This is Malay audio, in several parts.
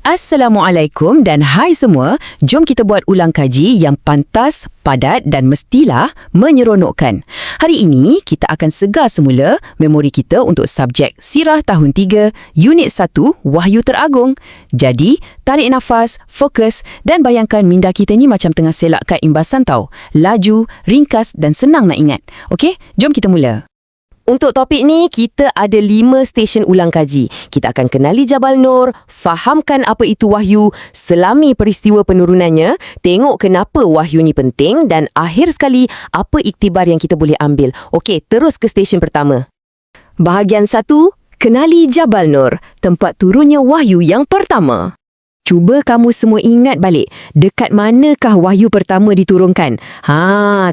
Assalamualaikum dan hai semua. Jom kita buat ulang kaji yang pantas, padat dan mestilah menyeronokkan. Hari ini kita akan segar semula memori kita untuk subjek Sirah tahun 3, Unit 1, Wahyu Teragung. Jadi, tarik nafas, fokus dan bayangkan minda kita ni macam tengah selak kad imbasan tau. Laju, ringkas dan senang nak ingat. Okey, jom kita mula. Untuk topik ni, kita ada 5 stesen ulang kaji. Kita akan kenali Jabal Nur, fahamkan apa itu wahyu, selami peristiwa penurunannya, tengok kenapa wahyu ni penting dan akhir sekali, apa iktibar yang kita boleh ambil. Okey, terus ke stesen pertama. Bahagian 1, kenali Jabal Nur, tempat turunnya wahyu yang pertama. Cuba kamu semua ingat balik, dekat manakah wahyu pertama diturunkan?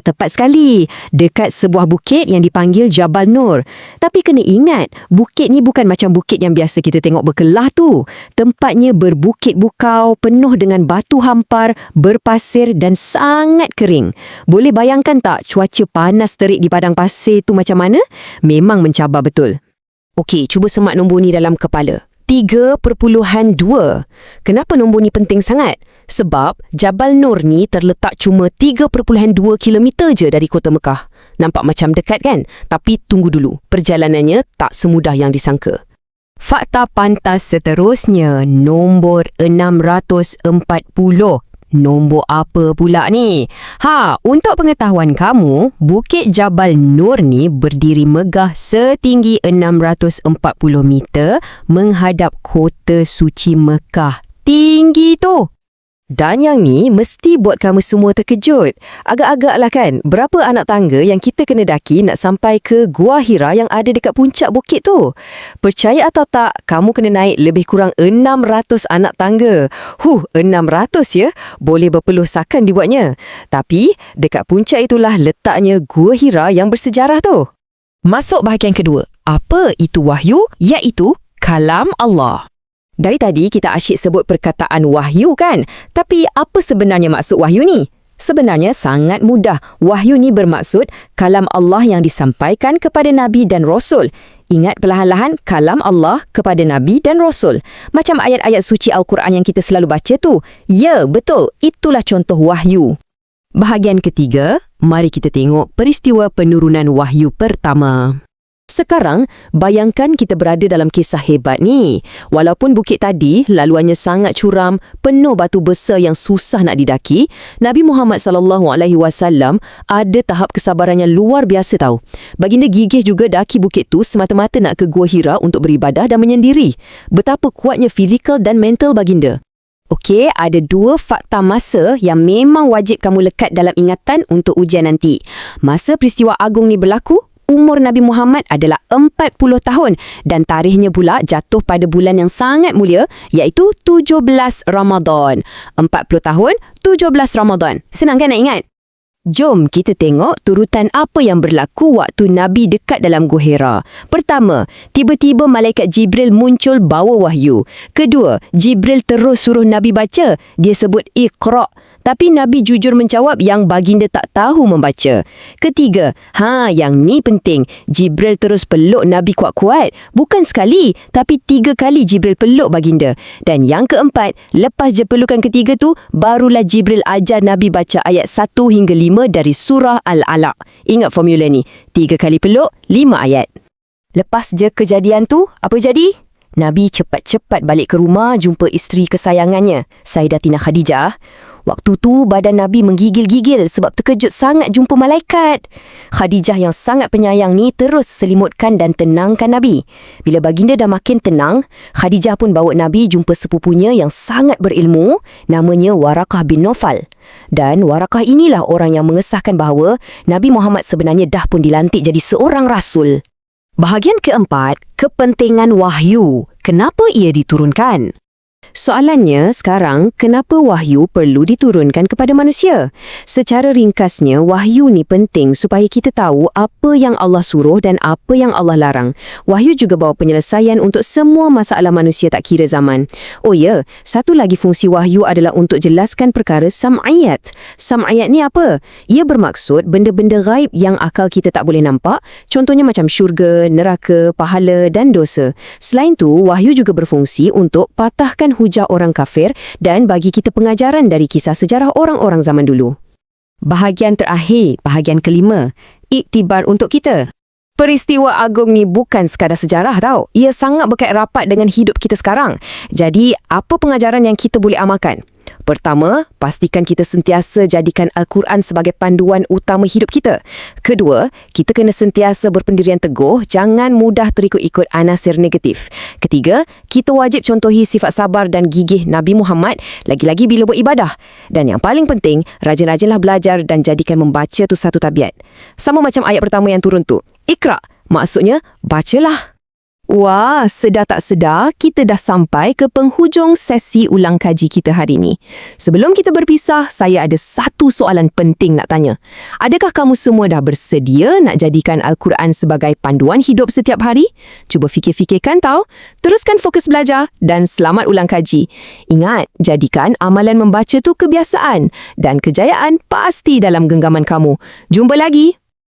Tepat sekali. Dekat sebuah bukit yang dipanggil Jabal Nur. Tapi kena ingat, bukit ni bukan macam bukit yang biasa kita tengok berkelah tu. Tempatnya berbukit bukau, penuh dengan batu hampar, berpasir dan sangat kering. Boleh bayangkan tak cuaca panas terik di padang pasir tu macam mana? Memang mencabar betul. Okey, cuba semak nombor ni dalam kepala. 3.2. Kenapa nombor ni penting sangat? Sebab Jabal Nur ni terletak cuma 3.2 km je dari kota Mekah. Nampak macam dekat kan? Tapi tunggu dulu, perjalanannya tak semudah yang disangka. Fakta pantas seterusnya, nombor 640. Nombor apa pula ni? Untuk pengetahuan kamu, Bukit Jabal Nur ni berdiri megah setinggi 640 meter menghadap kota suci Mekah. Tinggi tu! Dan yang ni mesti buat kamu semua terkejut. Agak-agak lah kan, berapa anak tangga yang kita kena daki nak sampai ke Gua Hira yang ada dekat puncak bukit tu? Percaya atau tak, kamu kena naik lebih kurang 600 anak tangga. 600 ya? Boleh berpeluh sakan dibuatnya. Tapi, dekat puncak itulah letaknya Gua Hira yang bersejarah tu. Masuk bahagian kedua. Apa itu wahyu? Iaitu kalam Allah. Dari tadi kita asyik sebut perkataan wahyu kan? Tapi apa sebenarnya maksud wahyu ni? Sebenarnya sangat mudah. Wahyu ni bermaksud kalam Allah yang disampaikan kepada Nabi dan Rasul. Ingat perlahan-lahan kalam Allah kepada Nabi dan Rasul. Macam ayat-ayat suci Al-Quran yang kita selalu baca tu. Ya, betul. Itulah contoh wahyu. Bahagian ketiga, mari kita tengok peristiwa penurunan wahyu pertama. Sekarang, bayangkan kita berada dalam kisah hebat ni. Walaupun bukit tadi laluannya sangat curam, penuh batu besar yang susah nak didaki, Nabi Muhammad SAW ada tahap kesabaran yang luar biasa tau. Baginda gigih juga daki bukit tu semata-mata nak ke Gua Hira untuk beribadah dan menyendiri. Betapa kuatnya fizikal dan mental baginda. Okey, ada 2 fakta masa yang memang wajib kamu lekat dalam ingatan untuk ujian nanti. Masa peristiwa agung ni berlaku, umur Nabi Muhammad adalah 40 tahun dan tarikhnya pula jatuh pada bulan yang sangat mulia iaitu 17 Ramadan. 40 tahun, 17 Ramadan. Senang kan nak ingat? Jom kita tengok turutan apa yang berlaku waktu Nabi dekat dalam Gua Hira. Pertama, tiba-tiba malaikat Jibril muncul bawa wahyu. Kedua, Jibril terus suruh Nabi baca. Dia sebut Iqra'. Tapi Nabi jujur menjawab yang baginda tak tahu membaca. Ketiga, yang ni penting. Jibril terus peluk Nabi kuat-kuat. Bukan sekali, tapi 3 kali Jibril peluk baginda. Dan yang keempat, lepas je pelukan ketiga tu, barulah Jibril ajar Nabi baca ayat 1 hingga 5 dari surah Al-Alaq. Ingat formula ni, 3 kali peluk, 5 ayat. Lepas je kejadian tu, apa jadi? Nabi cepat-cepat balik ke rumah jumpa isteri kesayangannya, Sayyidatina Khadijah. Waktu tu badan Nabi menggigil-gigil sebab terkejut sangat jumpa malaikat. Khadijah yang sangat penyayang ni terus selimutkan dan tenangkan Nabi. Bila baginda dah makin tenang, Khadijah pun bawa Nabi jumpa sepupunya yang sangat berilmu, namanya Waraqah bin Nawfal. Dan Waraqah inilah orang yang mengesahkan bahawa Nabi Muhammad sebenarnya dah pun dilantik jadi seorang rasul. Bahagian keempat, kepentingan wahyu. Kenapa ia diturunkan? Soalannya sekarang, kenapa wahyu perlu diturunkan kepada manusia? Secara ringkasnya, wahyu ni penting supaya kita tahu apa yang Allah suruh dan apa yang Allah larang. Wahyu juga bawa penyelesaian untuk semua masalah manusia tak kira zaman. Oh ya, satu lagi fungsi wahyu adalah untuk jelaskan perkara sam'iyat. Sam'iyat ni apa? Ia bermaksud benda-benda gaib yang akal kita tak boleh nampak, contohnya macam syurga, neraka, pahala dan dosa. Selain tu, wahyu juga berfungsi untuk patahkan hujah orang kafir dan bagi kita pengajaran dari kisah sejarah orang-orang zaman dulu. Bahagian terakhir, bahagian kelima, iktibar untuk kita. Peristiwa agung ni bukan sekadar sejarah tau. Ia sangat berkait rapat dengan hidup kita sekarang. Jadi, apa pengajaran yang kita boleh amalkan? Pertama, pastikan kita sentiasa jadikan Al-Quran sebagai panduan utama hidup kita. Kedua, kita kena sentiasa berpendirian teguh, jangan mudah terikut-ikut anasir negatif. Ketiga, kita wajib contohi sifat sabar dan gigih Nabi Muhammad, lagi-lagi bila beribadah. Dan yang paling penting, rajin-rajinlah belajar dan jadikan membaca tu satu tabiat. Sama macam ayat pertama yang turun tu. Iqra, maksudnya bacalah. Wah, sedar tak sedar, kita dah sampai ke penghujung sesi ulang kaji kita hari ini. Sebelum kita berpisah, saya ada satu soalan penting nak tanya. Adakah kamu semua dah bersedia nak jadikan Al-Quran sebagai panduan hidup setiap hari? Cuba fikir-fikirkan tau. Teruskan fokus belajar dan selamat ulang kaji. Ingat, jadikan amalan membaca tu kebiasaan dan kejayaan pasti dalam genggaman kamu. Jumpa lagi!